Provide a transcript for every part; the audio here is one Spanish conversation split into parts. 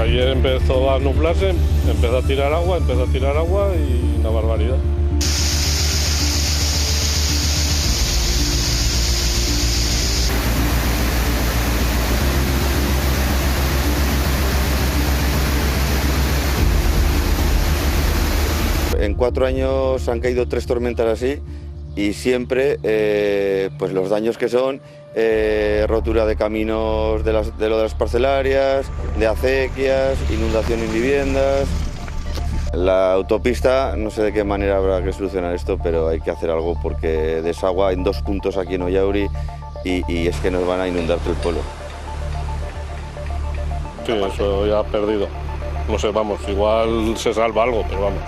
ayer empezó a nublarse, empezó a tirar agua y una barbaridad. En 4 años han caído 3 tormentas así y siempre pues los daños que son rotura de caminos de lo de las parcelarias, de acequias, inundación en viviendas. La autopista, no sé de qué manera habrá que solucionar esto, pero hay que hacer algo porque desagua en 2 puntos aquí en Ollauri y es que nos van a inundar todo el pueblo. Sí, eso ya ha perdido. No sé, vamos, igual se salva algo, pero vamos.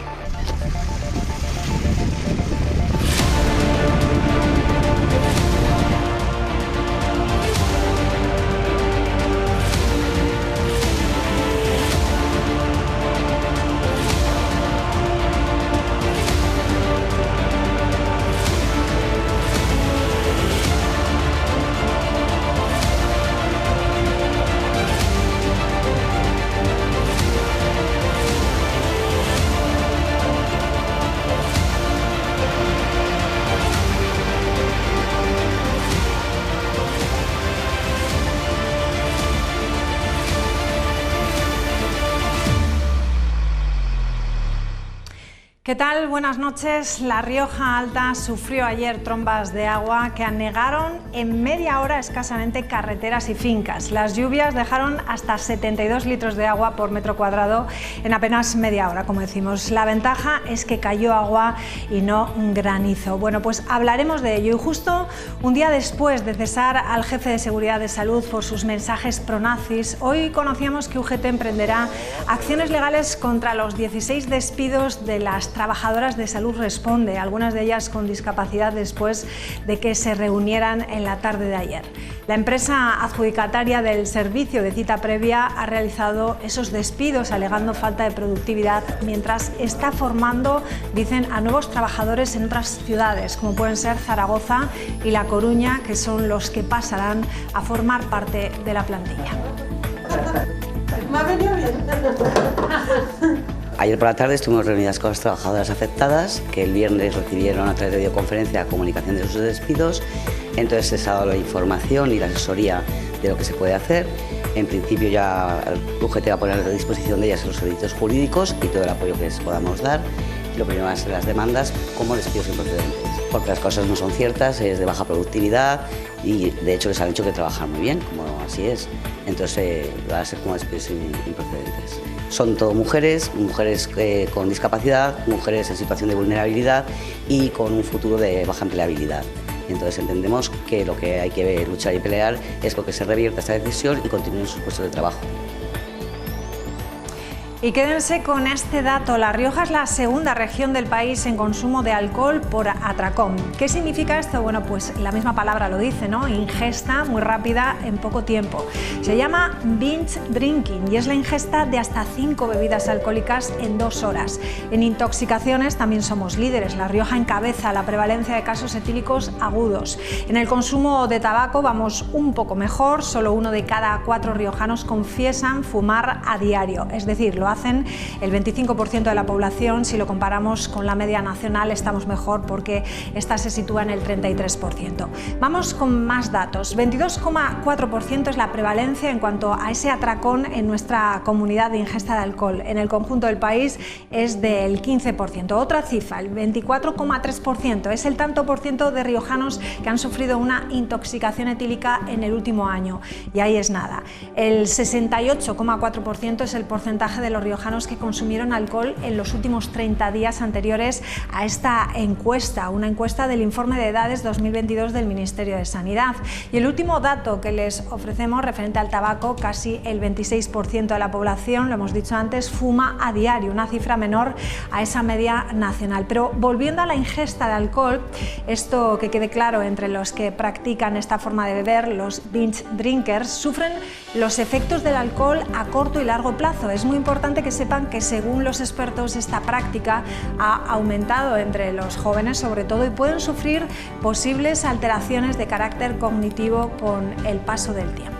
¿Qué tal? Buenas noches. La Rioja Alta sufrió ayer trombas de agua que anegaron en media hora escasamente carreteras y fincas. Las lluvias dejaron hasta 72 litros de agua por metro cuadrado en apenas media hora, como decimos. La ventaja es que cayó agua y no granizo. Bueno, pues hablaremos de ello. Y justo un día después de cesar al jefe de Seguridad de Salud por sus mensajes pronazis, hoy conocíamos que UGT emprenderá acciones legales contra los 16 despidos de las trabajadoras de Salud Responde, algunas de ellas con discapacidad, después de que se reunieran en la tarde de ayer. La empresa adjudicataria del servicio de cita previa ha realizado esos despidos alegando falta de productividad, mientras está formando, dicen, a nuevos trabajadores en otras ciudades, como pueden ser Zaragoza y La Coruña, que son los que pasarán a formar parte de la plantilla. Ayer por la tarde estuvimos reunidas con las trabajadoras afectadas, que el viernes recibieron a través de videoconferencia la comunicación de sus despidos. Entonces se les ha dado la información y la asesoría de lo que se puede hacer. En principio ya el UGT va a poner a disposición de ellas los servicios jurídicos y todo el apoyo que les podamos dar. Lo primero van a ser las demandas como despidos improcedentes, porque las cosas no son ciertas, es de baja productividad y de hecho les han dicho que trabajan muy bien, como así es. Entonces van a ser como despidos improcedentes. Son todo mujeres con discapacidad, mujeres en situación de vulnerabilidad y con un futuro de baja empleabilidad. Entonces entendemos que lo que hay que luchar y pelear es porque se revierta esta decisión y continúen sus puestos de trabajo. Y quédense con este dato: La Rioja es la segunda región del país en consumo de alcohol por atracón. ¿Qué significa esto? Bueno, pues la misma palabra lo dice, ¿no? Ingesta muy rápida en poco tiempo. Se llama binge drinking y es la ingesta de hasta 5 bebidas alcohólicas en 2 horas. En intoxicaciones también somos líderes. La Rioja encabeza la prevalencia de casos etílicos agudos. En el consumo de tabaco vamos un poco mejor. Solo 1 de cada 4 riojanos confiesan fumar a diario, es decir, lo hacen el 25% de la población. Si lo comparamos con la media nacional estamos mejor, porque esta se sitúa en el 33%. Vamos con más datos. 22,4% es la prevalencia en cuanto a ese atracón en nuestra comunidad de ingesta de alcohol. En el conjunto del país es del 15%. Otra cifra, el 24,3%, es el tanto por ciento de riojanos que han sufrido una intoxicación etílica en el último año. Y ahí es nada. El 68,4% es el porcentaje de los riojanos que consumieron alcohol en los últimos 30 días anteriores a esta encuesta, una encuesta del informe de edades 2022 del Ministerio de Sanidad. Y el último dato que les ofrecemos referente al tabaco: casi el 26% de la población, lo hemos dicho antes, fuma a diario, una cifra menor a esa media nacional. Pero volviendo a la ingesta de alcohol, esto que quede claro: entre los que practican esta forma de beber, los binge drinkers, sufren los efectos del alcohol a corto y largo plazo. Es muy importante que sepan que, según los expertos, esta práctica ha aumentado entre los jóvenes sobre todo, y pueden sufrir posibles alteraciones de carácter cognitivo con el paso del tiempo.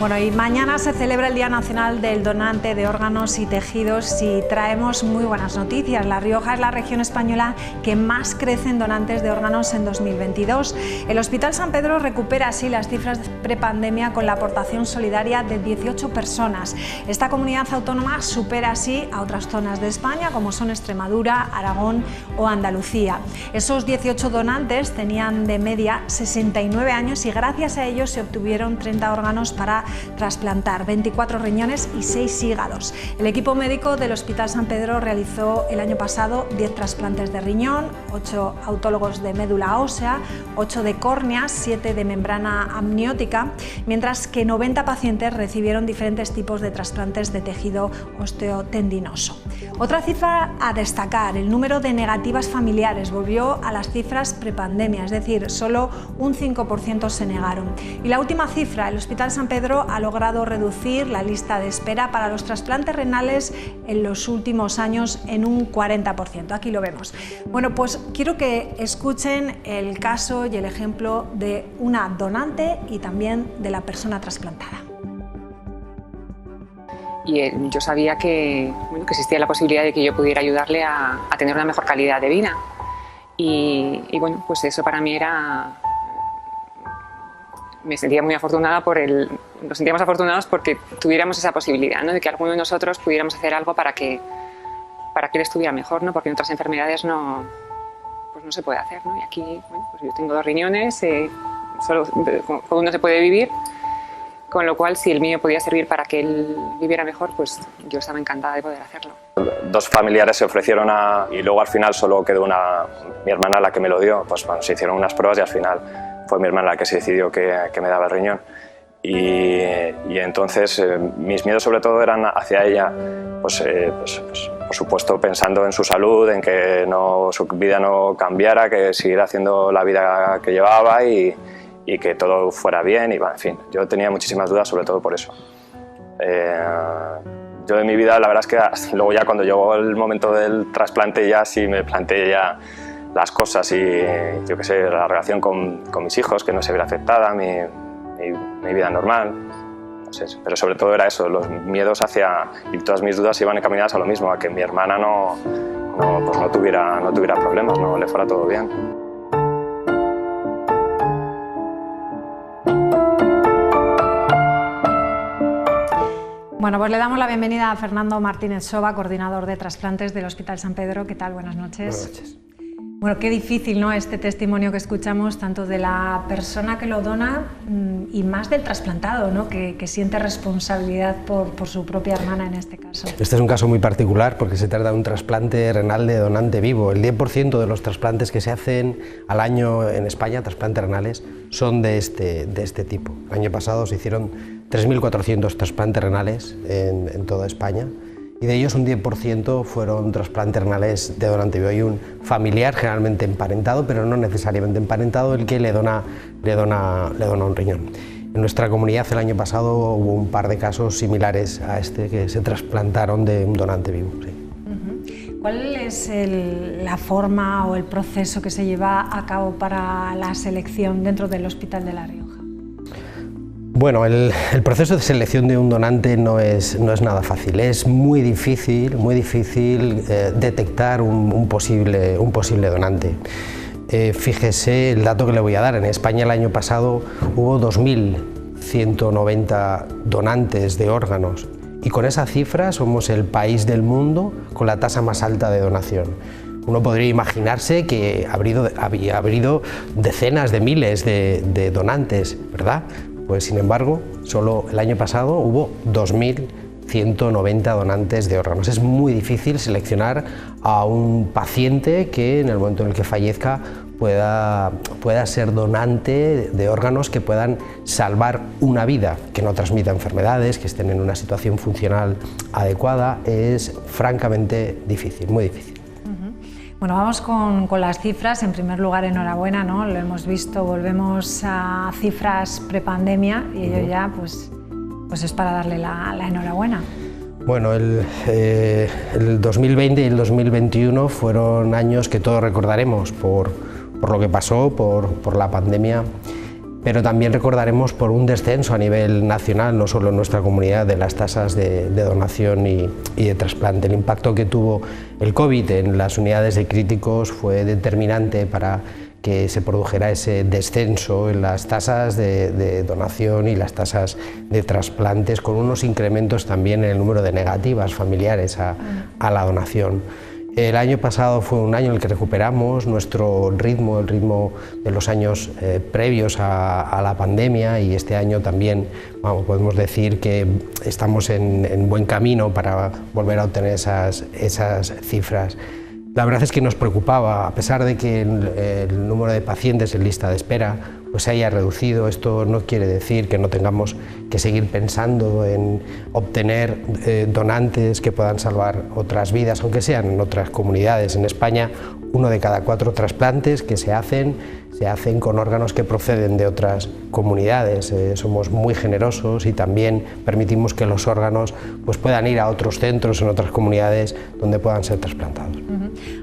Bueno, y mañana se celebra el Día Nacional del Donante de Órganos y Tejidos y traemos muy buenas noticias. La Rioja es la región española que más crece en donantes de órganos en 2022. El Hospital San Pedro recupera así las cifras prepandemia con la aportación solidaria de 18 personas. Esta comunidad autónoma supera así a otras zonas de España como son Extremadura, Aragón o Andalucía. Esos 18 donantes tenían de media 69 años y gracias a ellos se obtuvieron 30 órganos para trasplantar, 24 riñones y 6 hígados. El equipo médico del Hospital San Pedro realizó el año pasado 10 trasplantes de riñón, 8 autólogos de médula ósea, 8 de córnea, 7 de membrana amniótica, mientras que 90 pacientes recibieron diferentes tipos de trasplantes de tejido osteotendinoso. Otra cifra a destacar, el número de negativas familiares volvió a las cifras prepandemia, es decir, solo un 5% se negaron. Y la última cifra, el Hospital San Pedro ha logrado reducir la lista de espera para los trasplantes renales en los últimos años en un 40%. Aquí lo vemos. Bueno, pues quiero que escuchen el caso y el ejemplo de una donante y también de la persona trasplantada. Y yo sabía que existía la posibilidad de que yo pudiera ayudarle a tener una mejor calidad de vida. Y bueno, pues eso para mí era... Me sentía muy afortunada nos sentíamos afortunados porque tuviéramos esa posibilidad, ¿no? De que alguno de nosotros pudiéramos hacer algo para que él estuviera mejor, ¿no? Porque en otras enfermedades no se puede hacer, ¿no? Y aquí, bueno, pues yo tengo 2 riñones, solo con uno se puede vivir, con lo cual si el mío podía servir para que él viviera mejor, pues yo estaba encantada de poder hacerlo. 2 familiares se ofrecieron y luego al final solo quedó mi hermana la que me lo dio. Pues bueno, se hicieron unas pruebas y al final fue mi hermana la que se decidió que me daba el riñón. Y entonces mis miedos sobre todo eran hacia ella, pues por supuesto pensando en su salud, en que su vida no cambiara, que siguiera haciendo la vida que llevaba y que todo fuera bien. Y bueno, en fin, yo tenía muchísimas dudas sobre todo por eso. Yo en mi vida la verdad es que luego ya cuando llegó el momento del trasplante ya sí me planteé ya las cosas y yo qué sé, la relación con mis hijos, que no se viera afectada, mi vida normal, no sé, pero sobre todo era eso, los miedos y todas mis dudas iban encaminadas a lo mismo, a que mi hermana no tuviera problemas, no le fuera todo bien. Bueno, pues le damos la bienvenida a Fernando Martínez Soba, coordinador de trasplantes del Hospital San Pedro. ¿Qué tal? Buenas noches. Buenas noches. Bueno, qué difícil, ¿no?, este testimonio que escuchamos, tanto de la persona que lo dona y más del trasplantado, ¿no?, que siente responsabilidad por su propia hermana en este caso. Este es un caso muy particular porque se trata de un trasplante renal de donante vivo. El 10% de los trasplantes que se hacen al año en España, trasplantes renales, son de este tipo. El año pasado se hicieron 3.400 trasplantes renales en toda España. Y de ellos un 10% fueron trasplantes renales de donante vivo. Hay un familiar generalmente emparentado, pero no necesariamente emparentado, el que le dona un riñón. En nuestra comunidad el año pasado hubo un par de casos similares a este que se trasplantaron de un donante vivo. Sí. ¿Cuál es la forma o el proceso que se lleva a cabo para la selección dentro del Hospital de La Rioja? Bueno, el proceso de selección de un donante no es nada fácil. Es muy difícil detectar un posible donante. Fíjese el dato que le voy a dar. En España el año pasado hubo 2.190 donantes de órganos y con esa cifra somos el país del mundo con la tasa más alta de donación. Uno podría imaginarse que había habido decenas de miles de donantes, ¿verdad? Pues sin embargo, solo el año pasado hubo 2.190 donantes de órganos. Es muy difícil seleccionar a un paciente que en el momento en el que fallezca pueda ser donante de órganos que puedan salvar una vida, que no transmita enfermedades, que estén en una situación funcional adecuada. Es francamente difícil, muy difícil. Bueno, vamos con las cifras. En primer lugar, enhorabuena, ¿no? Lo hemos visto, volvemos a cifras prepandemia y ello ya pues es para darle la enhorabuena. Bueno, el 2020 y el 2021 fueron años que todos recordaremos por lo que pasó, por la pandemia. pero también recordaremos por un descenso a nivel nacional, no solo en nuestra comunidad, de las tasas de donación y de trasplante. El impacto que tuvo el COVID en las unidades de críticos fue determinante para que se produjera ese descenso en las tasas de donación y las tasas de trasplantes, con unos incrementos también en el número de negativas familiares a la donación. El año pasado fue un año en el que recuperamos nuestro ritmo, el ritmo de los años previos a la pandemia, y este año también podemos decir que estamos en buen camino para volver a obtener esas cifras. La verdad es que nos preocupaba, a pesar de que el número de pacientes en lista de espera pues se haya reducido. Esto no quiere decir que no tengamos que seguir pensando en obtener donantes que puedan salvar otras vidas, aunque sean en otras comunidades. En España, 1 de cada 4 trasplantes que se hacen con órganos que proceden de otras comunidades. Somos muy generosos y también permitimos que los órganos pues puedan ir a otros centros en otras comunidades donde puedan ser trasplantados.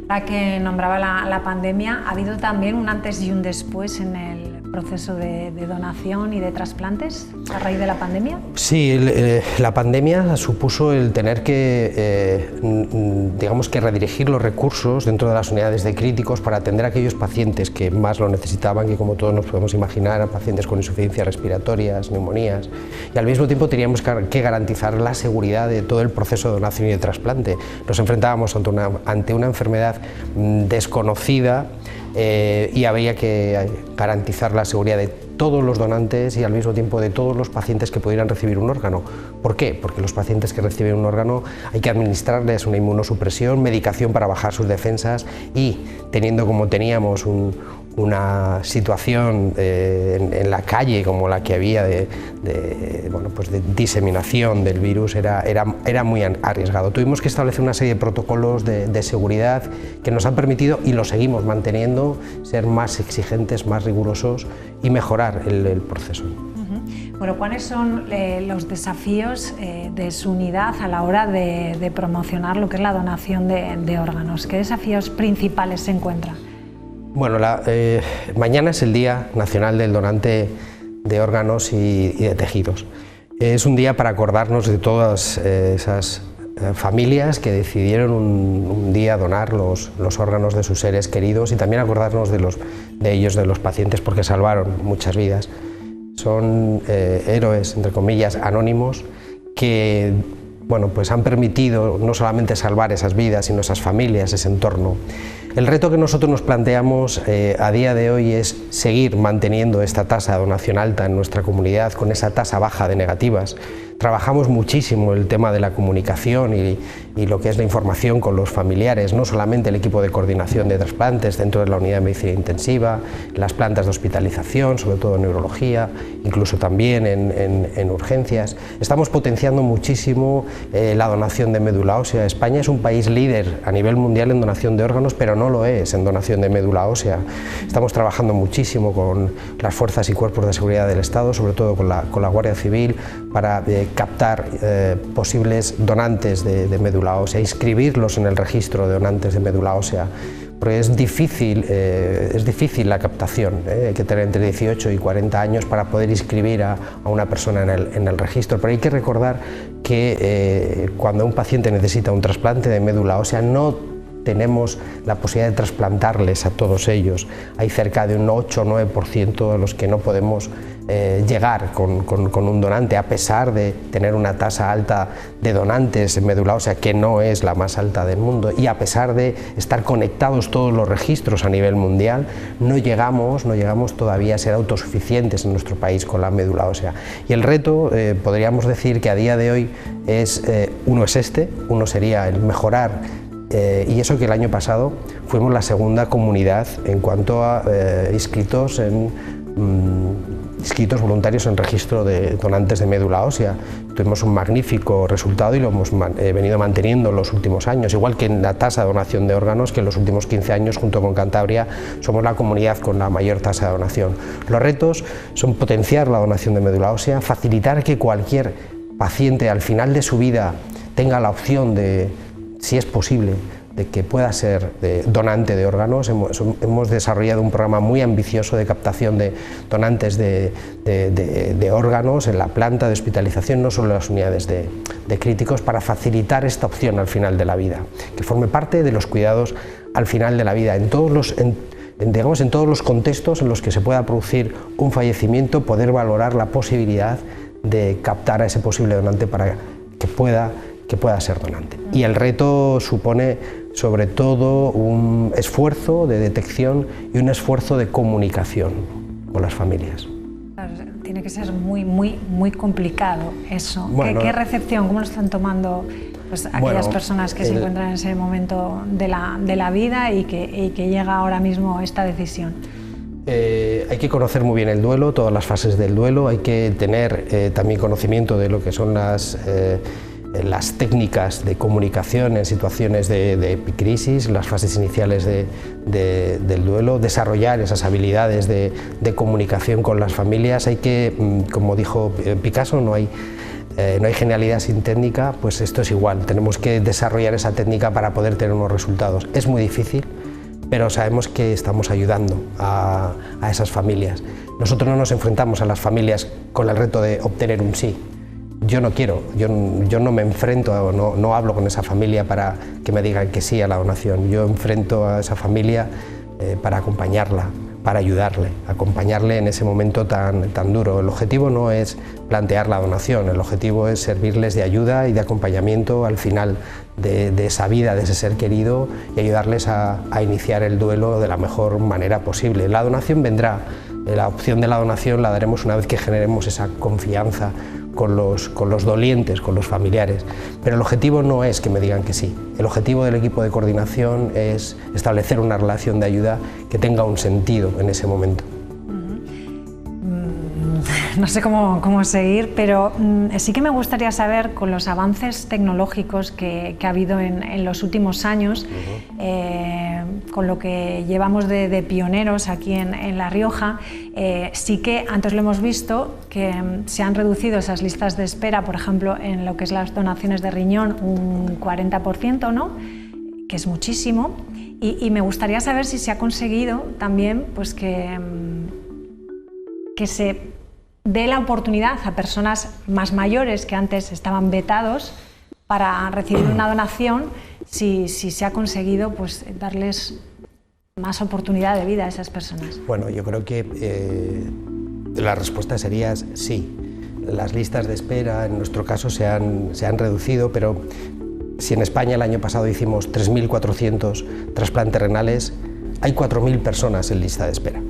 Ahora que nombraba la pandemia, ¿ha habido también un antes y un después en el proceso de donación y de trasplantes a raíz de la pandemia? Sí, la pandemia supuso el tener que, digamos que redirigir los recursos dentro de las unidades de críticos para atender a aquellos pacientes que más lo necesitaban, que como todos nos podemos imaginar, eran pacientes con insuficiencias respiratorias, neumonías, y al mismo tiempo teníamos que garantizar la seguridad de todo el proceso de donación y de trasplante. Nos enfrentábamos ante una enfermedad desconocida y había que garantizar la seguridad de todos los donantes y al mismo tiempo de todos los pacientes que pudieran recibir un órgano. ¿Por qué? Porque los pacientes que reciben un órgano hay que administrarles una inmunosupresión, medicación para bajar sus defensas, y teniendo como teníamos una situación en la calle como la que había de diseminación del virus, era muy arriesgado. Tuvimos que establecer una serie de protocolos de seguridad que nos han permitido, y lo seguimos manteniendo, ser más exigentes, más rigurosos y mejorar el proceso. Bueno, ¿cuáles son los desafíos de su unidad a la hora de promocionar lo que es la donación de órganos? ¿Qué desafíos principales se encuentran? Bueno, mañana es el Día Nacional del Donante de Órganos y de Tejidos. Es un día para acordarnos de todas esas familias que decidieron un día donar los órganos de sus seres queridos, y también acordarnos de ellos, de los pacientes, porque salvaron muchas vidas. Son héroes, entre comillas, anónimos, que pues han permitido no solamente salvar esas vidas, sino esas familias, ese entorno. El reto que nosotros nos planteamos a día de hoy es seguir manteniendo esta tasa de donación alta en nuestra comunidad, con esa tasa baja de negativas. Trabajamos muchísimo el tema de la comunicación y lo que es la información con los familiares, no solamente el equipo de coordinación de trasplantes dentro de la unidad de medicina intensiva, las plantas de hospitalización, sobre todo en neurología, incluso también en urgencias. Estamos potenciando muchísimo la donación de médula ósea. España es un país líder a nivel mundial en donación de órganos, pero no lo es en donación de médula ósea. Estamos trabajando muchísimo con las fuerzas y cuerpos de seguridad del Estado, sobre todo con la Guardia Civil, para captar posibles donantes de médula ósea, inscribirlos en el registro de donantes de médula ósea, porque es difícil la captación. Hay que tener entre 18 y 40 años para poder inscribir a una persona en el registro, pero hay que recordar que cuando un paciente necesita un trasplante de médula ósea no tenemos la posibilidad de trasplantarles a todos ellos. Hay cerca de un 8 o 9% a los que no podemos llegar con un donante, a pesar de tener una tasa alta de donantes en médula ósea, que no es la más alta del mundo, y a pesar de estar conectados todos los registros a nivel mundial, no llegamos todavía a ser autosuficientes en nuestro país con la médula ósea. Y el reto, podríamos decir que a día de hoy uno sería el mejorar, y eso que el año pasado fuimos la segunda comunidad en cuanto a inscritos voluntarios en registro de donantes de médula ósea. Tuvimos un magnífico resultado y lo hemos venido manteniendo en los últimos años, igual que en la tasa de donación de órganos, que en los últimos 15 años, junto con Cantabria, somos la comunidad con la mayor tasa de donación. Los retos son potenciar la donación de médula ósea, facilitar que cualquier paciente al final de su vida tenga la opción de, si es posible, de que pueda ser donante de órganos. Hemos desarrollado un programa muy ambicioso de captación de donantes de órganos en la planta de hospitalización, no solo en las unidades de críticos, para facilitar esta opción al final de la vida, que forme parte de los cuidados al final de la vida, en todos los contextos en los que se pueda producir un fallecimiento, poder valorar la posibilidad de captar a ese posible donante para que pueda ser donante. Y el reto supone sobre todo un esfuerzo de detección y un esfuerzo de comunicación con las familias. Tiene que ser muy complicado eso. Bueno, ¿Qué recepción? ¿Cómo lo están tomando pues, aquellas personas que se encuentran en ese momento de la vida y que llega ahora mismo esta decisión? Hay que conocer muy bien el duelo, todas las fases del duelo, hay que tener también conocimiento de lo que son las técnicas de comunicación en situaciones de epicrisis, las fases iniciales del duelo, desarrollar esas habilidades de comunicación con las familias. Hay que, como dijo Picasso, no hay genialidad sin técnica, pues esto es igual, tenemos que desarrollar esa técnica para poder tener unos resultados. Es muy difícil, pero sabemos que estamos ayudando a esas familias. Nosotros no nos enfrentamos a las familias con el reto de obtener un sí. Yo no quiero, yo no me enfrento, no hablo con esa familia para que me digan que sí a la donación. Yo enfrento a esa familia para acompañarla, para ayudarle, acompañarle en ese momento tan duro. El objetivo no es plantear la donación, el objetivo es servirles de ayuda y de acompañamiento al final de esa vida, de ese ser querido, y ayudarles a iniciar el duelo de la mejor manera posible. La donación vendrá, la opción de la donación la daremos una vez que generemos esa confianza con los dolientes, con los familiares, pero el objetivo no es que me digan que sí. El objetivo del equipo de coordinación es establecer una relación de ayuda que tenga un sentido en ese momento. No sé cómo seguir, pero sí que me gustaría saber, con los avances tecnológicos que ha habido en los últimos años, con lo que llevamos de pioneros aquí en La Rioja, sí que antes lo hemos visto, que se han reducido esas listas de espera, por ejemplo, en lo que es las donaciones de riñón, un 40%, ¿no? Que es muchísimo, y me gustaría saber si se ha conseguido también pues que se dé la oportunidad a personas más mayores que antes estaban vetados para recibir una donación, si se ha conseguido pues darles más oportunidad de vida a esas personas. Bueno, yo creo que la respuesta sería sí. Las listas de espera en nuestro caso se han reducido, pero si en España el año pasado hicimos 3.400 trasplantes renales, hay 4.000 personas en lista de espera.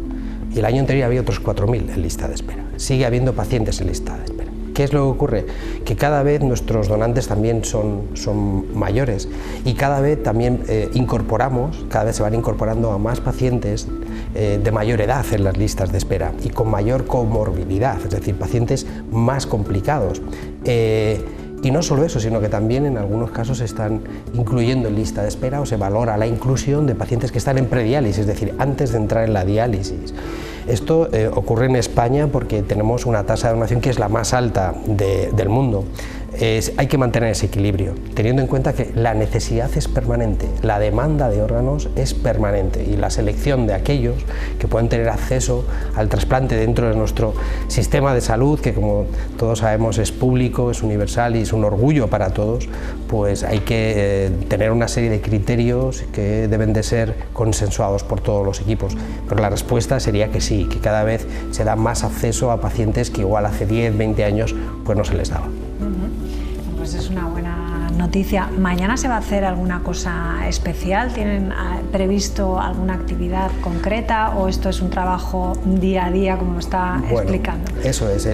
Y el año anterior había otros 4.000 en lista de espera. Sigue habiendo pacientes en lista de espera. ¿Qué es lo que ocurre? Que cada vez nuestros donantes también son mayores y cada vez también cada vez se van incorporando a más pacientes de mayor edad en las listas de espera y con mayor comorbilidad, es decir, pacientes más complicados. Y no solo eso, sino que también en algunos casos se están incluyendo en lista de espera o se valora la inclusión de pacientes que están en prediálisis, es decir, antes de entrar en la diálisis. Esto ocurre en España porque tenemos una tasa de donación que es la más alta del mundo. Hay que mantener ese equilibrio, teniendo en cuenta que la necesidad es permanente, la demanda de órganos es permanente y la selección de aquellos que pueden tener acceso al trasplante dentro de nuestro sistema de salud, que como todos sabemos es público, es universal y es un orgullo para todos, pues hay que tener una serie de criterios que deben de ser consensuados por todos los equipos. Pero la respuesta sería que sí, que cada vez se da más acceso a pacientes que igual hace 10, 20 años pues no se les daba. Pues es una buena noticia. ¿Mañana se va a hacer alguna cosa especial? ¿Tienen previsto alguna actividad concreta o esto es un trabajo día a día, como lo está explicando? Eso es.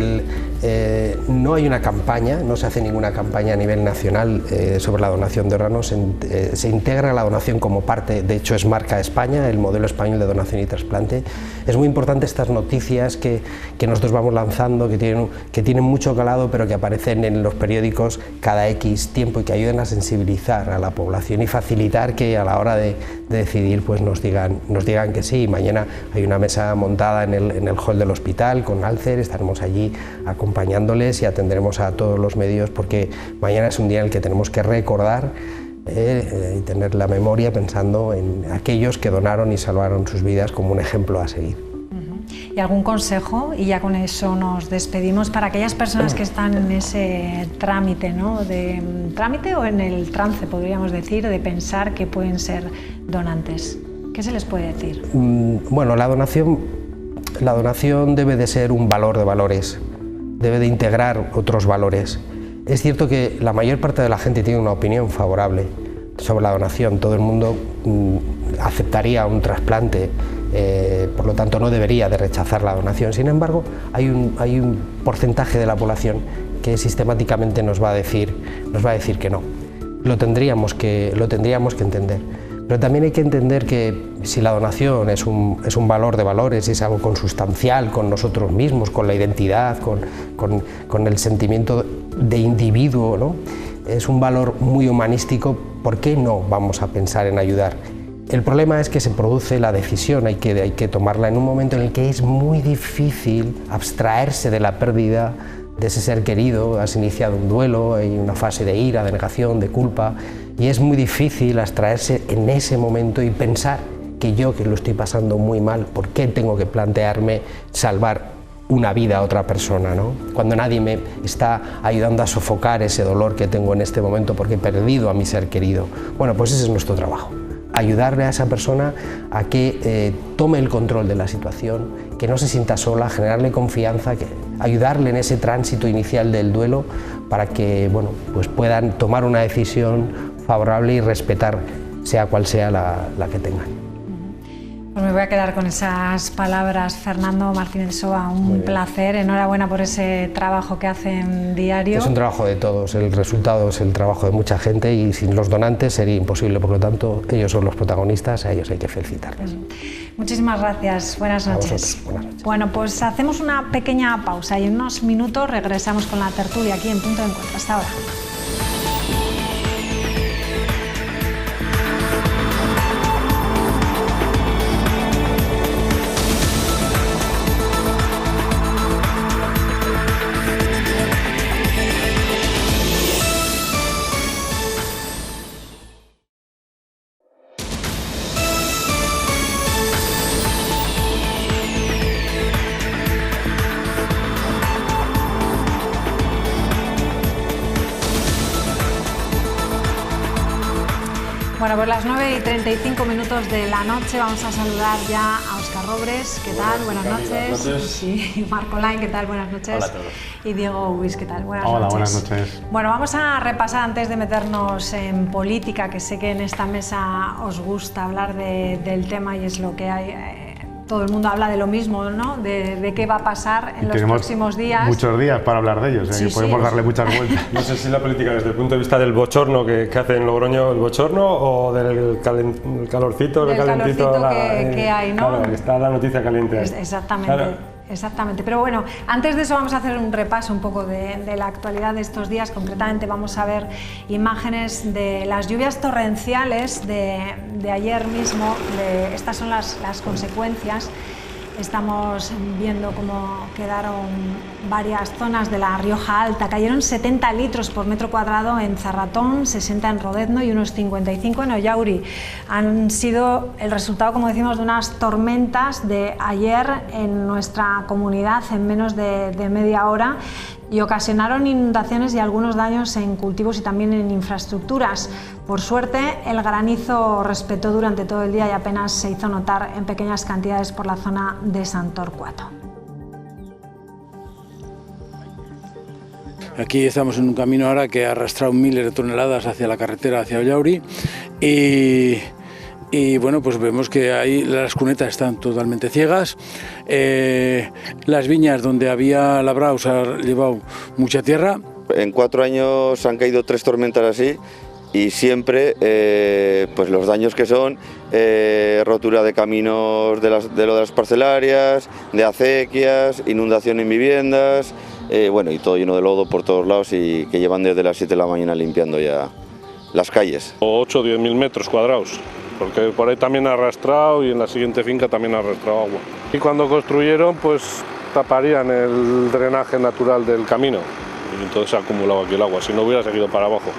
No hay una campaña, no se hace ninguna campaña a nivel nacional sobre la donación de órganos. Se integra la donación como parte, de hecho es marca España, el modelo español de donación y trasplante. Es muy importante estas noticias que nosotros vamos lanzando, que tienen mucho calado, pero que aparecen en los periódicos cada X tiempo y que ayuden a sensibilizar a la población y facilitar que a la hora de decidir pues nos digan que sí. Mañana hay una mesa montada en el hall del hospital con Alcer, estaremos allí acompañándoles y atenderemos a todos los medios porque mañana es un día en el que tenemos que recordar y tener la memoria pensando en aquellos que donaron y salvaron sus vidas como un ejemplo a seguir. ¿Y algún consejo? Y ya con eso nos despedimos para aquellas personas que están en ese trámite, ¿no? ¿Trámite o en el trance, podríamos decir, de pensar que pueden ser donantes? ¿Qué se les puede decir? Bueno, la donación debe de ser un valor de valores, debe de integrar otros valores. Es cierto que la mayor parte de la gente tiene una opinión favorable sobre la donación. Todo el mundo aceptaría un trasplante, por lo tanto no debería de rechazar la donación. Sin embargo, hay un porcentaje de la población que sistemáticamente nos va a decir que no. Lo tendríamos que entender. Pero también hay que entender que si la donación es un valor de valores, es algo consustancial con nosotros mismos, con la identidad, con el sentimiento de individuo, ¿no? Es un valor muy humanístico, ¿por qué no vamos a pensar en ayudar? El problema es que se produce la decisión, hay que tomarla en un momento en el que es muy difícil abstraerse de la pérdida de ese ser querido. Has iniciado un duelo, hay una fase de ira, de negación, de culpa, y es muy difícil abstraerse en ese momento y pensar que yo, que lo estoy pasando muy mal, ¿por qué tengo que plantearme salvar una vida a otra persona, ¿no? Cuando nadie me está ayudando a sofocar ese dolor que tengo en este momento porque he perdido a mi ser querido. Bueno, pues ese es nuestro trabajo, ayudarle a esa persona a que tome el control de la situación, que no se sienta sola, generarle confianza, ayudarle en ese tránsito inicial del duelo para que, bueno, pues puedan tomar una decisión favorable y respetar sea cual sea la que tengan. Pues me voy a quedar con esas palabras. Fernando Martínez Soba, un placer, enhorabuena por ese trabajo que hacen diario. Es un trabajo de todos, el resultado es el trabajo de mucha gente y sin los donantes sería imposible, por lo tanto ellos son los protagonistas, a ellos hay que felicitarles. Muchísimas gracias, buenas noches. Buenas noches. Bueno, pues hacemos una pequeña pausa y en unos minutos regresamos con la tertulia aquí en Punto de Encuentro. Hasta ahora. Bueno, pues las 9:35 de la noche vamos a saludar ya a Óscar Robres, ¿qué tal? Buenas noches. Sí, Marco Lain, ¿qué tal? Buenas noches. Hola a todos. Y Diego Ubis, ¿qué tal? Buenas Hola, noches. buenas noches. Bueno, vamos a repasar antes de meternos en política, que sé que en esta mesa os gusta hablar del tema y es lo que hay. Todo el mundo habla de lo mismo, ¿no? De qué va a pasar en los próximos días. Muchos días para hablar de ellos, que podemos darle muchas vueltas. No sé si la política desde el punto de vista del bochorno que hace en Logroño, el bochorno, o del calorcito, del calentito que hay, ¿no? Claro, está la noticia caliente. Exactamente. Claro. Exactamente, pero bueno, antes de eso vamos a hacer un repaso un poco de la actualidad de estos días. Concretamente vamos a ver imágenes de las lluvias torrenciales de ayer mismo. Estas son las consecuencias. Estamos viendo cómo quedaron varias zonas de la Rioja Alta. Cayeron 70 litros por metro cuadrado en Zarratón, 60 en Rodezno y unos 55 en Ollauri. Han sido el resultado, como decimos, de unas tormentas de ayer en nuestra comunidad en menos de media hora y ocasionaron inundaciones y algunos daños en cultivos y también en infraestructuras. Por suerte, el granizo respetó durante todo el día y apenas se hizo notar en pequeñas cantidades por la zona de Sant Torquato. Aquí estamos en un camino ahora que ha arrastrado miles de toneladas hacia la carretera, hacia Ollauri, y bueno, pues vemos que ahí las cunetas están totalmente ciegas. Las viñas donde había labrado se ha llevado mucha tierra. En 4 años han caído 3 tormentas así y siempre pues los daños que son rotura de caminos de las parcelarias, de acequias, inundación en viviendas, bueno, y todo lleno de lodo por todos lados y que llevan desde las 7 de la mañana limpiando ya las calles. 8 o 10.000 metros cuadrados, porque por ahí también ha arrastrado y en la siguiente finca también ha arrastrado agua. Y cuando construyeron, pues taparían el drenaje natural del camino y entonces se ha acumulado aquí el agua, si no hubiera seguido para abajo.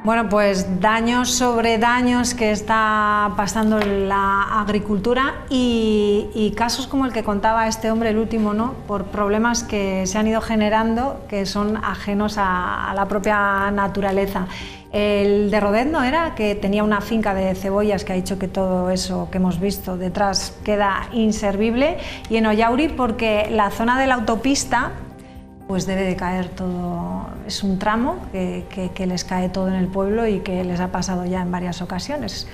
Bueno, pues daños sobre daños que está pasando en la agricultura y casos como el que contaba este hombre, el último, ¿no? Por problemas que se han ido generando que son ajenos a la propia naturaleza. El de Rodet no era, que tenía una finca de cebollas que ha hecho que todo eso que hemos visto detrás queda inservible, y en Ollauri porque la zona de la autopista pues debe de caer todo, es un tramo que les cae todo en el pueblo y que les ha pasado ya en varias ocasiones.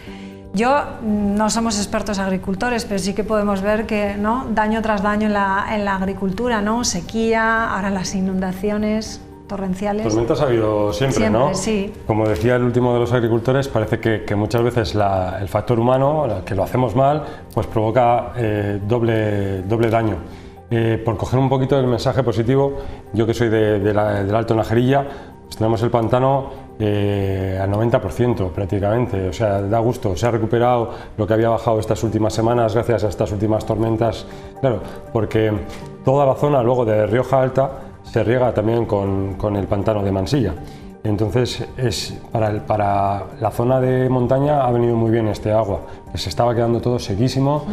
No somos expertos agricultores, pero sí que podemos ver que, ¿no?, daño tras daño en la agricultura, ¿no? Sequía, ahora las inundaciones torrenciales. Tormentas ha habido siempre, ¿no? Sí. Como decía el último de los agricultores, parece que muchas veces el factor humano, que lo hacemos mal, pues provoca doble daño. Por coger un poquito del mensaje positivo, yo que soy del Alto Najerilla, pues tenemos el pantano al 90% prácticamente, o sea, da gusto, se ha recuperado lo que había bajado estas últimas semanas gracias a estas últimas tormentas, claro, porque toda la zona luego de Rioja Alta se riega también con el pantano de Mansilla. Entonces, para la zona de montaña ha venido muy bien este agua, que se estaba quedando todo sequísimo.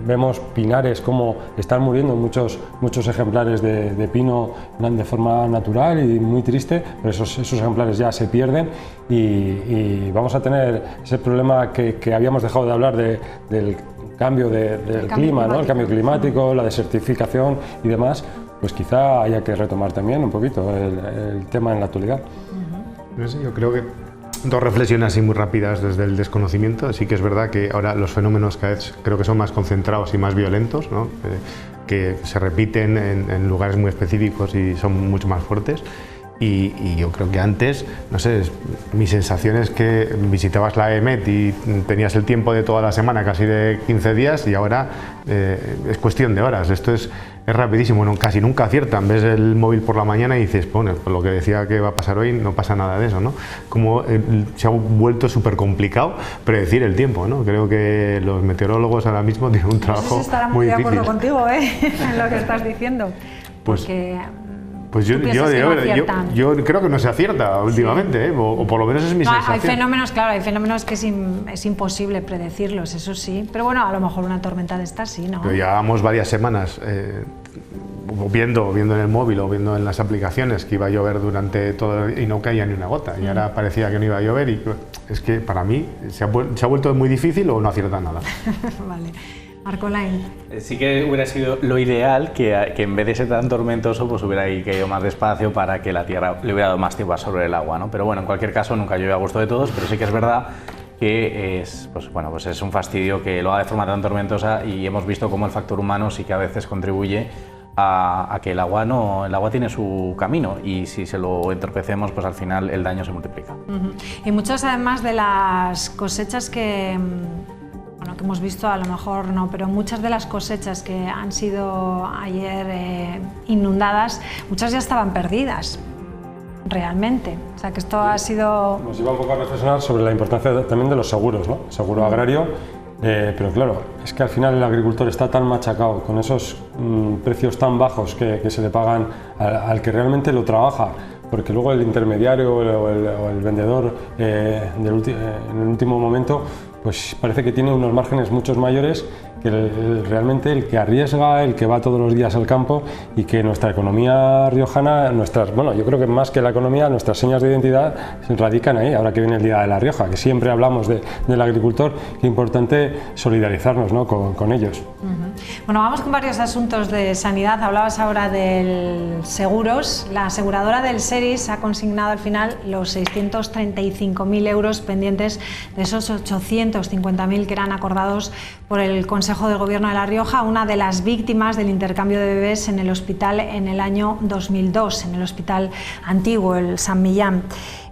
Vemos pinares como están muriendo muchos ejemplares de pino de forma natural y muy triste, pero esos ejemplares ya se pierden y vamos a tener ese problema que habíamos dejado de hablar del cambio del clima, ¿no? El cambio climático, la desertificación y demás. Pues quizá haya que retomar también un poquito el tema en la actualidad. No sé, yo creo que dos reflexiones así muy rápidas desde el desconocimiento. Sí que es verdad que ahora los fenómenos cada vez creo que son más concentrados y más violentos, ¿no? Que se repiten en lugares muy específicos y son mucho más fuertes. Y yo creo que antes, no sé, mi sensación es que visitabas la EMET y tenías el tiempo de toda la semana, casi de 15 días, y ahora es cuestión de horas. Esto es rapidísimo, casi nunca aciertan. Ves el móvil por la mañana y dices, bueno, por lo que decía que va a pasar hoy, no pasa nada de eso, ¿no? Como se ha vuelto súper complicado predecir el tiempo, ¿no? Creo que los meteorólogos ahora mismo tienen un trabajo muy difícil. Estará muy de acuerdo contigo, en lo que estás diciendo. Porque pues yo creo que no se acierta últimamente, o por lo menos es mi sensación. Hay fenómenos, claro, hay fenómenos que es imposible predecirlos, eso sí, pero bueno, a lo mejor una tormenta de estas sí, ¿no? Pero llevábamos varias semanas viendo en el móvil o viendo en las aplicaciones que iba a llover durante todo y no caía ni una gota, y ahora parecía que no iba a llover, y es que para mí se ha vuelto muy difícil o no acierta nada. Vale. Marco Lain. Sí que hubiera sido lo ideal que en vez de ser tan tormentoso pues hubiera caído más despacio para que la tierra le hubiera dado más tiempo a absorber el agua, ¿no? Pero bueno, en cualquier caso nunca llueve a gusto de todos, pero sí que es verdad que pues es un fastidio que lo haga de forma tan tormentosa, y hemos visto cómo el factor humano sí que a veces contribuye a que el agua tiene su camino, y si se lo entorpecemos pues al final el daño se multiplica. Y muchas además de las cosechas que hemos visto, a lo mejor no, pero muchas de las cosechas que han sido ayer inundadas, muchas ya estaban perdidas, realmente. O sea que esto ha sido... Nos lleva un poco a reflexionar sobre la importancia también de los seguros, ¿no? Seguro agrario, pero claro, es que al final el agricultor está tan machacado con esos precios tan bajos que se le pagan al que realmente lo trabaja, porque luego el intermediario o el vendedor en el último momento pues parece que tiene unos márgenes mucho mayores que realmente el que arriesga, el que va todos los días al campo, y que nuestra economía riojana, yo creo que más que la economía, nuestras señas de identidad se radican ahí, ahora que viene el Día de la Rioja, que siempre hablamos del agricultor, que es importante solidarizarnos, ¿no?, con ellos. Bueno, vamos con varios asuntos de sanidad. Hablabas ahora del seguros. La aseguradora del Seris ha consignado al final los 635.000 euros pendientes de esos 850.000 que eran acordados por el Consejo de Gobierno de La Rioja, una de las víctimas del intercambio de bebés en el hospital en el año 2002, en el hospital antiguo, el San Millán.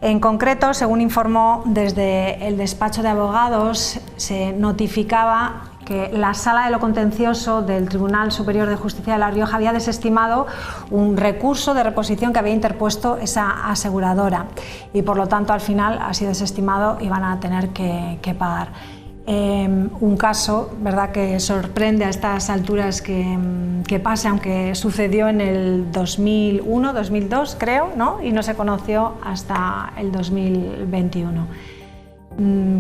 En concreto, según informó desde el despacho de abogados, se notificaba que la Sala de lo Contencioso del Tribunal Superior de Justicia de La Rioja había desestimado un recurso de reposición que había interpuesto esa aseguradora, y por lo tanto al final ha sido desestimado y van a tener que pagar. un caso, ¿verdad?, que sorprende a estas alturas que pase, aunque sucedió en el 2001, 2002 creo, ¿no?, y no se conoció hasta el 2021.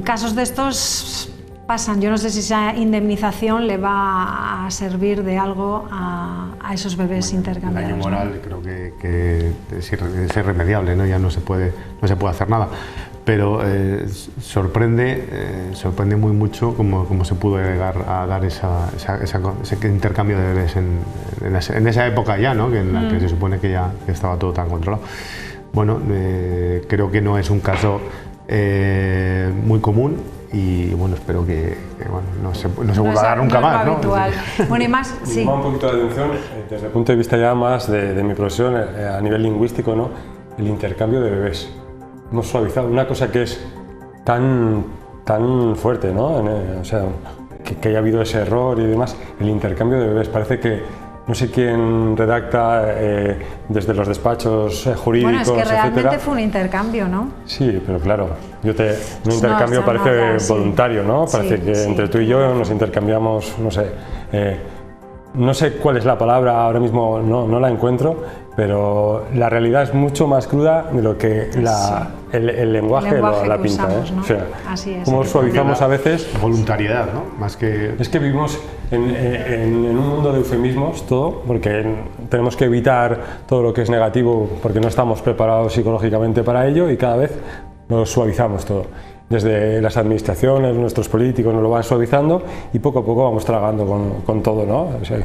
Casos de estos pasan. Yo no sé si esa indemnización le va a servir de algo a esos bebés intercambiados. El daño moral, ¿no? Creo que es irremediable, ¿no? Ya no se puede hacer nada. Pero sorprende muy mucho cómo se pudo llegar a dar ese intercambio de bebés en esa época ya, ¿no?, en la que se supone que ya estaba todo tan controlado. Bueno, creo que no es un caso muy común y bueno, espero que bueno, no se vuelva a dar nunca más, ¿no? Bueno, y más, sí. Me llama un poquito de atención desde el punto de vista ya más de mi profesión a nivel lingüístico, ¿no?, el intercambio de bebés. Hemos suavizado una cosa que es tan fuerte, ¿no? O sea, que haya habido ese error y demás. El intercambio de bebés parece que no sé quién redacta desde los despachos jurídicos, bueno, es que realmente etcétera. Fue un intercambio, ¿no? Sí, pero claro, un intercambio parece voluntario, ¿no? Parece que entre tú y yo nos intercambiamos, no sé. No sé cuál es la palabra, ahora mismo no la encuentro, pero la realidad es mucho más cruda de lo que el lenguaje la pinta, usamos, ¿no? O sea, así es. como suavizamos a veces. Voluntariedad, ¿no? Más que... Es que vivimos en un mundo de eufemismos, todo, porque tenemos que evitar todo lo que es negativo porque no estamos preparados psicológicamente para ello y cada vez lo suavizamos todo. Desde las administraciones, nuestros políticos nos lo van suavizando y poco a poco vamos tragando con todo, ¿no? O sea,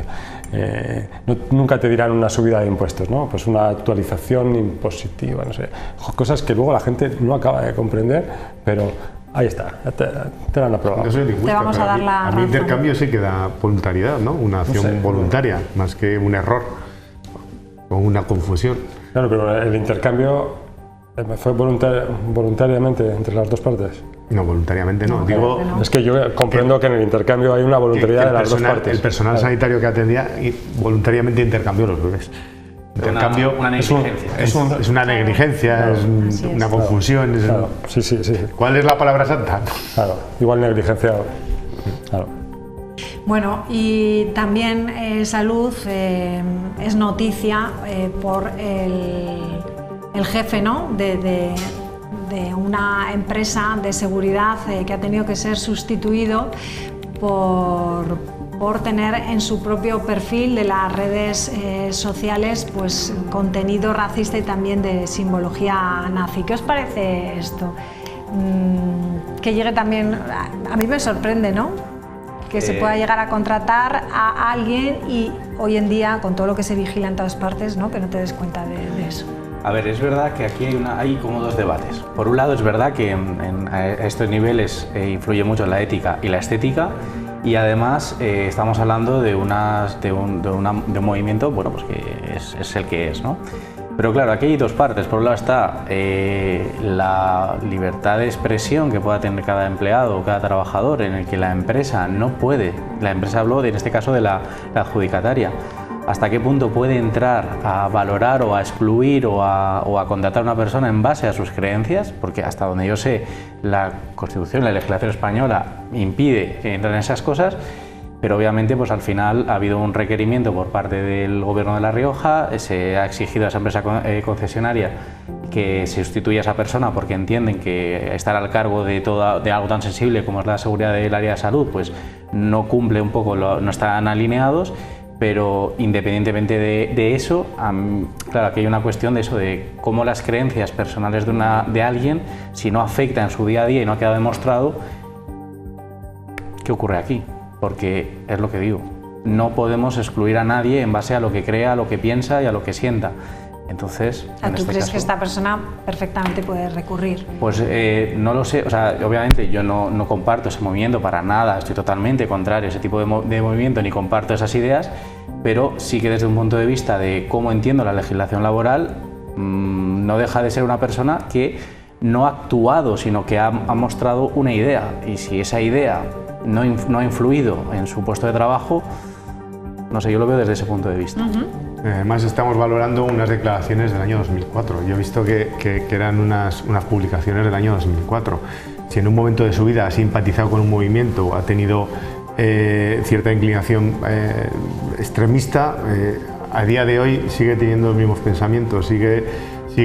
nunca te dirán una subida de impuestos, ¿no? Pues una actualización impositiva, no sé. Cosas que luego la gente no acaba de comprender, pero ahí está, te la han aprobado. No soy lingüista, te vamos a dar la razón. A mí intercambio sí que da voluntariedad, ¿no? Una acción voluntaria, más que un error o una confusión. Claro, pero el intercambio... ¿Fue voluntariamente entre las dos partes? No, voluntariamente no. Digo, es que yo comprendo que en el intercambio hay una voluntariedad de las dos partes. El personal sanitario que atendía voluntariamente intercambió los bebés. Intercambio una negligencia. Es una negligencia, es una confusión. Claro. Sí. ¿Cuál es la palabra santa? Claro, igual negligencia. Claro. Bueno, y también Salud es noticia por el jefe, ¿no?, de una empresa de seguridad que ha tenido que ser sustituido por tener en su propio perfil de las redes sociales pues contenido racista y también de simbología nazi. ¿Qué os parece esto? Que llegue también, a mí me sorprende, ¿no?, que se pueda llegar a contratar a alguien y hoy en día con todo lo que se vigila en todas partes, ¿no?, que no te des cuenta de eso. A ver, es verdad que aquí hay como dos debates. Por un lado, es verdad que a estos niveles influye mucho la ética y la estética, y además estamos hablando de un movimiento, bueno, pues que es el que es, ¿no? Pero claro, aquí hay dos partes. Por un lado está la libertad de expresión que pueda tener cada empleado o cada trabajador, en el que la empresa no puede, la empresa habló en este caso de la adjudicataria, hasta qué punto puede entrar a valorar o a excluir o a contratar a una persona en base a sus creencias, porque hasta donde yo sé la Constitución, la legislación española impide que entren esas cosas, pero obviamente pues al final ha habido un requerimiento por parte del Gobierno de La Rioja, se ha exigido a esa empresa concesionaria que se sustituya a esa persona porque entienden que estar al cargo de algo tan sensible como es la seguridad del área de salud pues no cumple un poco, no están alineados. Pero independientemente de eso, claro, aquí hay una cuestión de eso, de cómo las creencias personales de alguien, si no afecta en su día a día y no ha quedado demostrado, ¿qué ocurre aquí? Porque es lo que digo, no podemos excluir a nadie en base a lo que crea, a lo que piensa y a lo que sienta. Entonces, ¿tú crees que esta persona perfectamente puede recurrir? Pues no lo sé, o sea, obviamente yo no comparto ese movimiento para nada, estoy totalmente contrario a ese tipo de movimiento ni comparto esas ideas, pero sí que desde un punto de vista de cómo entiendo la legislación laboral, no deja de ser una persona que no ha actuado, sino que ha mostrado una idea, y si esa idea no ha influido en su puesto de trabajo, No sé, yo lo veo desde ese punto de vista. Además estamos valorando unas declaraciones del año 2004. Yo he visto que eran unas publicaciones del año 2004. Si en un momento de su vida ha simpatizado con un movimiento, ha tenido cierta inclinación extremista, a día de hoy sigue teniendo los mismos pensamientos, sigue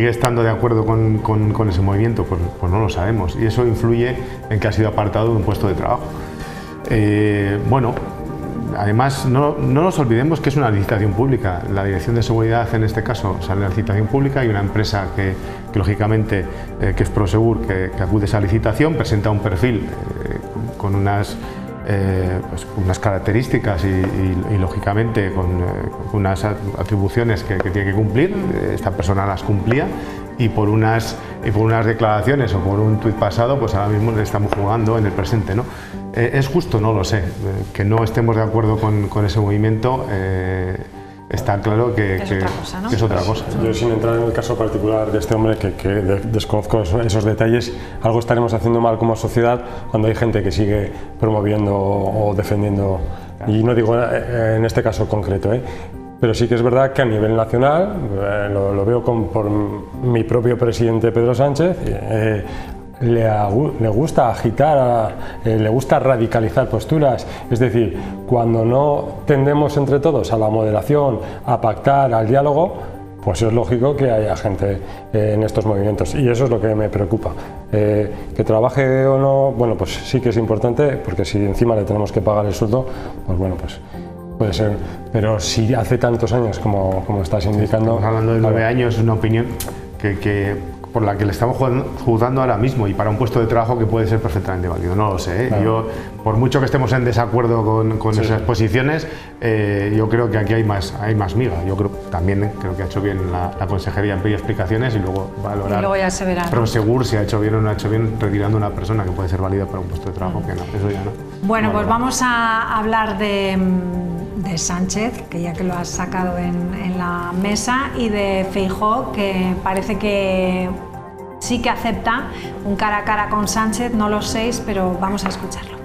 estando de acuerdo con ese movimiento, pues no lo sabemos. Y eso influye en que ha sido apartado de un puesto de trabajo. Bueno, además no nos olvidemos que es una licitación pública. La Dirección de Seguridad en este caso sale en la licitación pública y una empresa que lógicamente que es Prosegur, que acude a esa licitación, presenta un perfil con unas características y lógicamente con unas atribuciones que tiene que cumplir. Esta persona las cumplía y por unas declaraciones o por un tuit pasado, pues ahora mismo le estamos jugando en el presente, ¿no? ¿Es justo? No lo sé. Que no estemos de acuerdo con ese movimiento, está claro que es otra cosa. Yo, sin entrar en el caso particular de este hombre, que desconozco esos detalles, algo estaremos haciendo mal como sociedad cuando hay gente que sigue promoviendo o defendiendo, y no digo en este caso concreto, pero sí que es verdad que a nivel nacional, lo veo por mi propio presidente Pedro Sánchez, le gusta agitar, le gusta radicalizar posturas. Es decir, cuando no tendemos entre todos a la moderación, a pactar, al diálogo, pues es lógico que haya gente en estos movimientos, y eso es lo que me preocupa. Que trabaje o no, bueno, pues sí que es importante, porque si encima le tenemos que pagar el sueldo, pues bueno, pues puede ser, pero si hace tantos años como estás indicando... Estamos hablando de 9 años, es una opinión por la que le estamos juzgando ahora mismo, y para un puesto de trabajo que puede ser perfectamente válido, no lo sé. Claro. Yo, por mucho que estemos en desacuerdo con esas posiciones, yo creo que aquí hay más miga. Yo también creo que ha hecho bien la consejería en pedir explicaciones y luego valorar. Y luego ya se verá, ¿no? Prosegur si ha hecho bien o no ha hecho bien retirando a una persona que puede ser válida para un puesto de trabajo, que no, eso ya no. Bueno, pues vamos a hablar de Sánchez, que ya que lo has sacado en la mesa, y de Feijóo, que parece que sí que acepta un cara a cara con Sánchez, no los 6, pero vamos a escucharlo.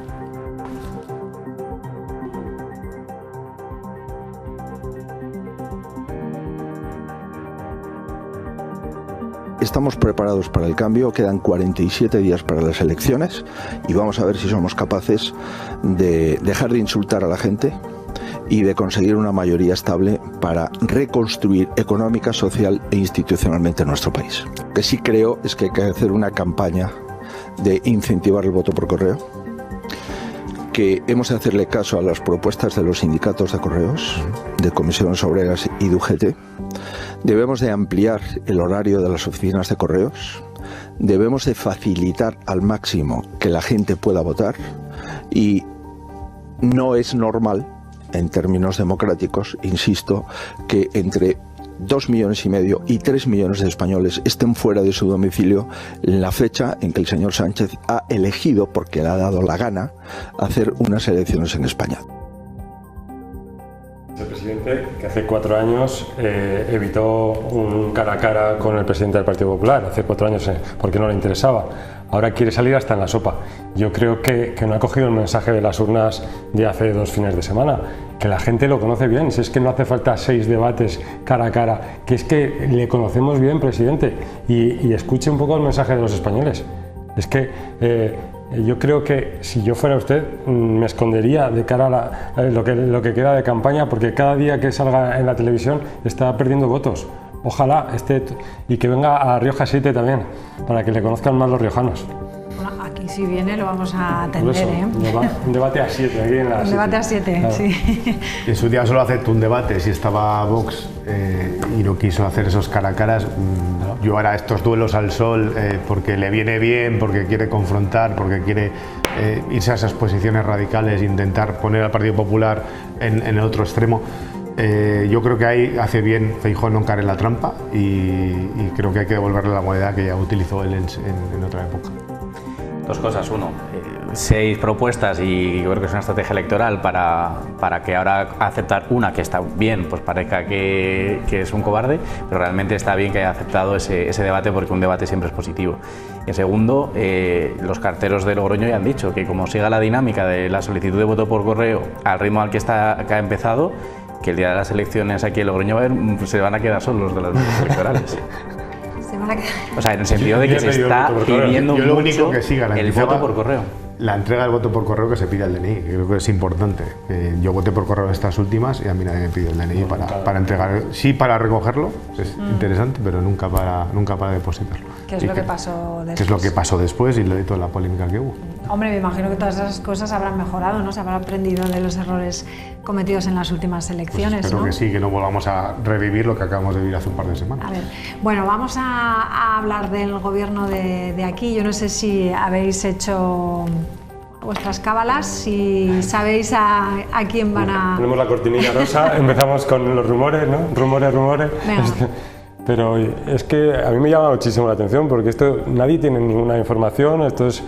Estamos preparados para el cambio, quedan 47 días para las elecciones y vamos a ver si somos capaces de dejar de insultar a la gente y de conseguir una mayoría estable para reconstruir económica, social e institucionalmente nuestro país. Lo que sí creo es que hay que hacer una campaña de incentivar el voto por correo, que hemos de hacerle caso a las propuestas de los sindicatos de correos, de comisiones obreras y de UGT. Debemos de ampliar el horario de las oficinas de correos, debemos de facilitar al máximo que la gente pueda votar, y no es normal, en términos democráticos, insisto, que entre 2,5 millones y 3 millones de españoles estén fuera de su domicilio en la fecha en que el señor Sánchez ha elegido, porque le ha dado la gana, hacer unas elecciones en España. El presidente, que hace 4 años evitó un cara a cara con el presidente del Partido Popular, hace 4 años porque no le interesaba. Ahora quiere salir hasta en la sopa. Yo creo que no ha cogido el mensaje de las urnas de hace 2 fines de semana, que la gente lo conoce bien. Si es que no hace falta 6 debates cara a cara, que es que le conocemos bien, presidente, y escuche un poco el mensaje de los españoles. Es que yo creo que si yo fuera usted me escondería de cara a lo que queda de campaña, porque cada día que salga en la televisión está perdiendo votos. Ojalá y que venga a Rioja 7 también, para que le conozcan más los riojanos. Bueno, aquí si viene lo vamos a atender, Un debate a 7 aquí en la. Un debate a 7, claro. Sí. En su día solo aceptó un debate si estaba Vox y no quiso hacer esos cara a caras. Yo ahora estos duelos al sol porque le viene bien, porque quiere confrontar, porque quiere irse a esas posiciones radicales e intentar poner al Partido Popular en el otro extremo. Yo creo que ahí hace bien Feijóo no caer en la trampa y creo que hay que devolverle la moneda que ya utilizó él en otra época. 2 cosas. 1, 6 propuestas y yo creo que es una estrategia electoral para que ahora aceptar una que está bien, pues parezca que es un cobarde, pero realmente está bien que haya aceptado ese debate, porque un debate siempre es positivo. Y en segundo, los carteros de Logroño ya han dicho que como siga la dinámica de la solicitud de voto por correo al ritmo al que ha empezado, que el día de las elecciones aquí en Logroño se van a quedar solos de las mesas electorales. Se van a quedar... O sea, en el sentido de que se está pidiendo mucho el voto por correo. La entrega del voto por correo que se pide al DNI, creo que es importante. Yo voté por correo en estas últimas y a mí nadie me pidió el DNI para entregar. Sí, para recogerlo, es interesante, pero nunca para depositarlo. ¿Qué es lo que pasó después? ¿Qué es lo que pasó después y toda la polémica que hubo? Hombre, me imagino que todas esas cosas habrán mejorado, ¿no? Se habrá aprendido de los errores cometidos en las últimas elecciones, pues espero, ¿no? Que sí, que no volvamos a revivir lo que acabamos de vivir hace un par de semanas. A ver, bueno, vamos a hablar del gobierno de aquí. Yo no sé si habéis hecho vuestras cábalas, si sabéis a quién van a... Tenemos la cortinilla rosa, empezamos con los rumores, ¿no? Rumores. Venga. Pero es que a mí me llama muchísimo la atención porque esto nadie tiene ninguna información, esto es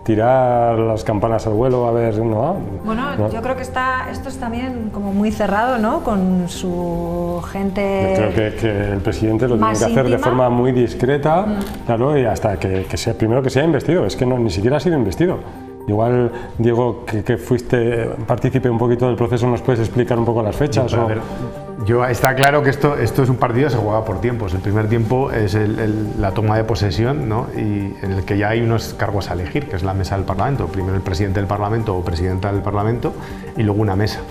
tirar las campanas al vuelo a ver, ¿no? Bueno, ¿no? Yo creo que esto es también como muy cerrado, ¿no? Con su gente. Yo creo que el presidente lo tiene que hacer de forma muy discreta, claro, y hasta que sea primero que sea investido, es que ni siquiera ha sido investido. Igual, Diego, que fuiste partícipe un poquito del proceso, ¿nos puedes explicar un poco las fechas? A ver, está claro que esto es un partido que se juega por tiempos. El primer tiempo es la toma de posesión, ¿no? Y en el que ya hay unos cargos a elegir, que es la mesa del Parlamento. Primero el presidente del Parlamento o presidenta del Parlamento y luego una mesa.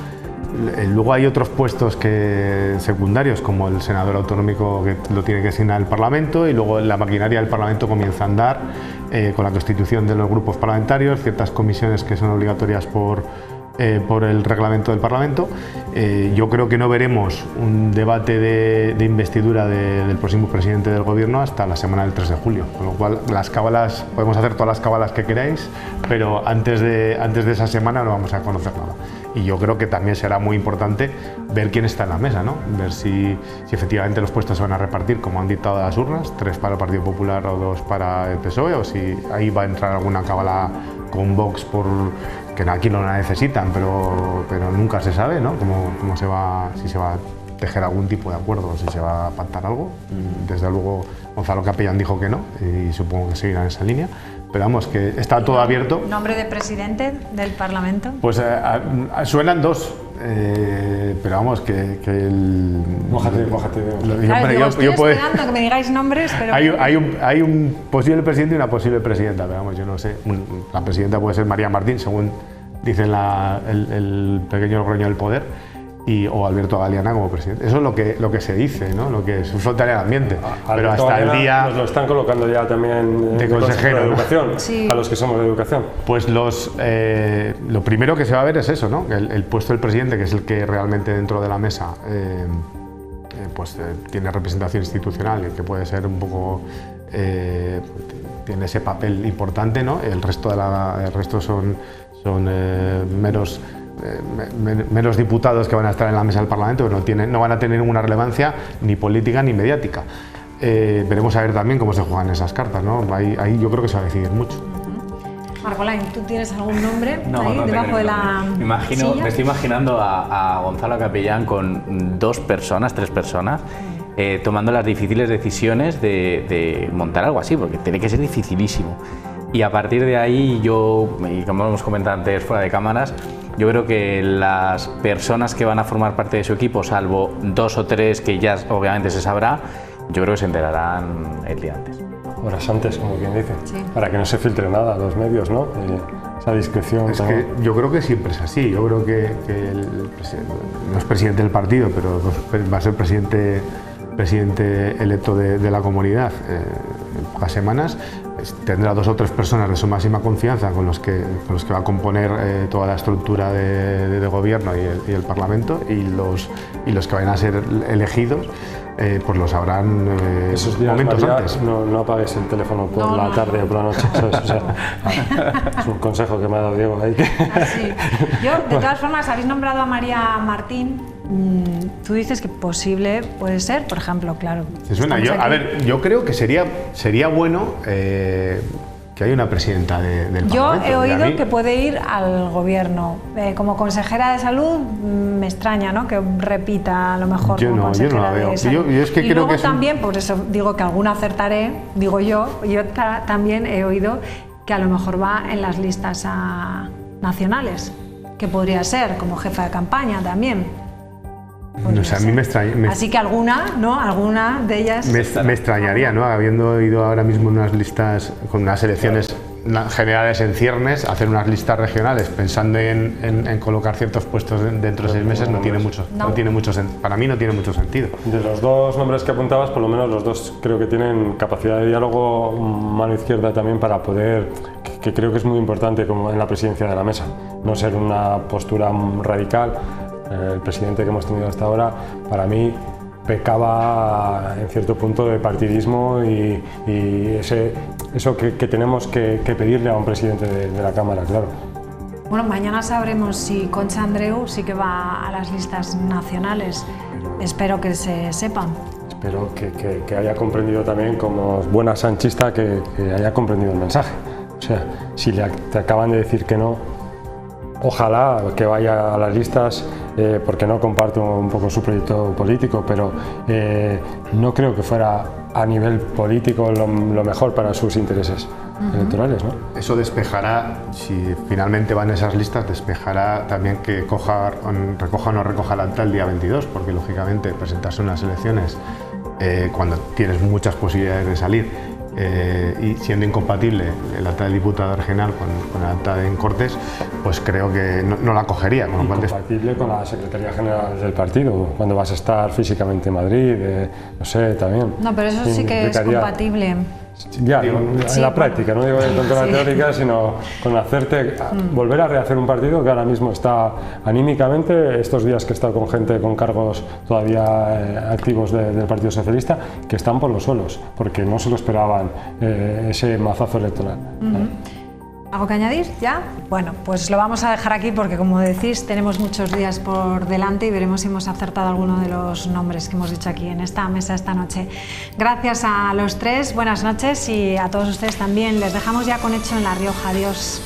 Luego hay otros puestos secundarios, como el senador autonómico que lo tiene que asignar el Parlamento, y luego la maquinaria del Parlamento comienza a andar con la constitución de los grupos parlamentarios, ciertas comisiones que son obligatorias por el reglamento del Parlamento. Yo creo que no veremos un debate de investidura del próximo presidente del Gobierno hasta la semana del 3 de julio, con lo cual las cábalas, podemos hacer todas las cábalas que queráis, pero antes de esa semana no vamos a conocer nada. Y yo creo que también será muy importante ver quién está en la mesa, ¿no? Ver si efectivamente los puestos se van a repartir como han dictado las urnas, 3 para el Partido Popular o 2 para el PSOE, o si ahí va a entrar alguna cábala con Vox que aquí no la necesitan, pero nunca se sabe, ¿no? Si se va a tejer algún tipo de acuerdo, si se va a pactar algo. Desde luego Gonzalo Capellán dijo que no y supongo que seguirá en esa línea. Pero vamos, que está todo abierto. ¿Nombre de presidente del Parlamento? Pues suenan 2, pero vamos, que el... Mójate. Estoy esperando que me digáis nombres, pero... Hay un posible presidente y una posible presidenta, pero vamos, yo no sé. La presidenta puede ser María Martín, según dicen el pequeño Logroño del Poder. O Alberto Galeana como presidente. Eso es lo que se dice, ¿no? Lo que suelta en el ambiente. Pero hasta Galeana, el día... Nos lo están colocando ya también de consejero de educación, sí. A los que somos de educación. Pues lo primero que se va a ver es eso, ¿no? El puesto del presidente, que es el que realmente dentro de la mesa tiene representación institucional y que puede ser un poco... tiene ese papel importante, ¿no? El resto son meros diputados que van a estar en la mesa del Parlamento, pero no van a tener ninguna relevancia ni política ni mediática. Veremos a ver también cómo se juegan esas cartas, ¿no? Ahí yo creo que se va a decidir mucho. Margolain, ¿tú tienes algún nombre no debajo de la silla? Me estoy imaginando a Gonzalo Capellán con 3 personas, tomando las difíciles decisiones de montar algo así, porque tiene que ser dificilísimo. Y a partir de ahí y como hemos comentado antes fuera de cámaras, yo creo que las personas que van a formar parte de su equipo, salvo 2 o 3 que ya obviamente se sabrá, yo creo que se enterarán el día antes. Horas antes, como quien dice, sí. Para que no se filtre nada a los medios, ¿no? Esa discreción. Es que yo creo que siempre es así. Yo creo que no es presidente del partido, pero va a ser presidente electo de la comunidad en pocas semanas. Tendrá 2 o 3 personas de su máxima confianza con los que va a componer toda la estructura de gobierno y el Parlamento, y los que vayan a ser elegidos pues lo sabrán esos días, momentos María, antes. No apagues el teléfono por la tarde o por la noche, ¿sabes? O sea, es un consejo que me ha dado Diego ahí. Así. Yo, de todas formas, habéis nombrado a María Martín. Tú dices que posible puede ser, por ejemplo, claro. ¿Te suena? Yo creo que sería bueno que haya una presidenta del Parlamento. Yo he oído que puede ir al gobierno. Como consejera de salud me extraña, ¿no? Que repita a lo mejor yo como consejera no la veo. de salud. Yo es que y creo luego que también, por eso digo que alguna acertaré, digo yo también he oído que a lo mejor va en las listas nacionales, que podría ser como jefa de campaña también. Pues no sé, a mí me extraña. Así que alguna, ¿no? Alguna de ellas. Me extrañaría, ¿no? Habiendo ido ahora mismo unas listas con unas elecciones generales en ciernes, hacer unas listas regionales pensando en colocar ciertos puestos dentro de 6 meses no tiene mucho, para mí no tiene mucho sentido. De los dos nombres que apuntabas, por lo menos los dos creo que tienen capacidad de diálogo mano izquierda también para poder, que creo que es muy importante como en la presidencia de la mesa, no ser una postura radical. El presidente que hemos tenido hasta ahora, para mí, pecaba en cierto punto de partidismo y eso que tenemos que pedirle a un presidente de la Cámara, claro. Bueno, mañana sabremos si Concha Andreu sí que va a las listas nacionales. Espero que se sepan. Espero que haya comprendido también, como buena sanchista, que haya comprendido el mensaje. O sea, si te acaban de decir que no, ojalá que vaya a las listas, porque no comparto un poco su proyecto político, pero no creo que fuera a nivel político lo mejor para sus intereses electorales, ¿no? Eso despejará, si finalmente van esas listas, despejará también que recoja o no recoja el acta el día 22, porque lógicamente presentarse unas elecciones cuando tienes muchas posibilidades de salir y siendo incompatible el acta de diputado regional con el acta en Cortes, pues creo que no la cogería. Incompatible con la Secretaría General del partido, cuando vas a estar físicamente en Madrid, no sé, también. No, pero eso sí que es compatible. Ya, en la práctica, no digo tanto en la teórica, sino con hacerte, volver a rehacer un partido que ahora mismo está anímicamente, estos días que he estado con gente con cargos todavía activos del Partido Socialista, que están por los suelos, porque no se lo esperaban ese mazazo electoral. ¿Algo que añadir ya? Bueno, pues lo vamos a dejar aquí porque, como decís, tenemos muchos días por delante y veremos si hemos acertado alguno de los nombres que hemos dicho aquí en esta mesa esta noche. Gracias a los tres, buenas noches, y a todos ustedes también. Les dejamos ya con Hecho en La Rioja. Adiós.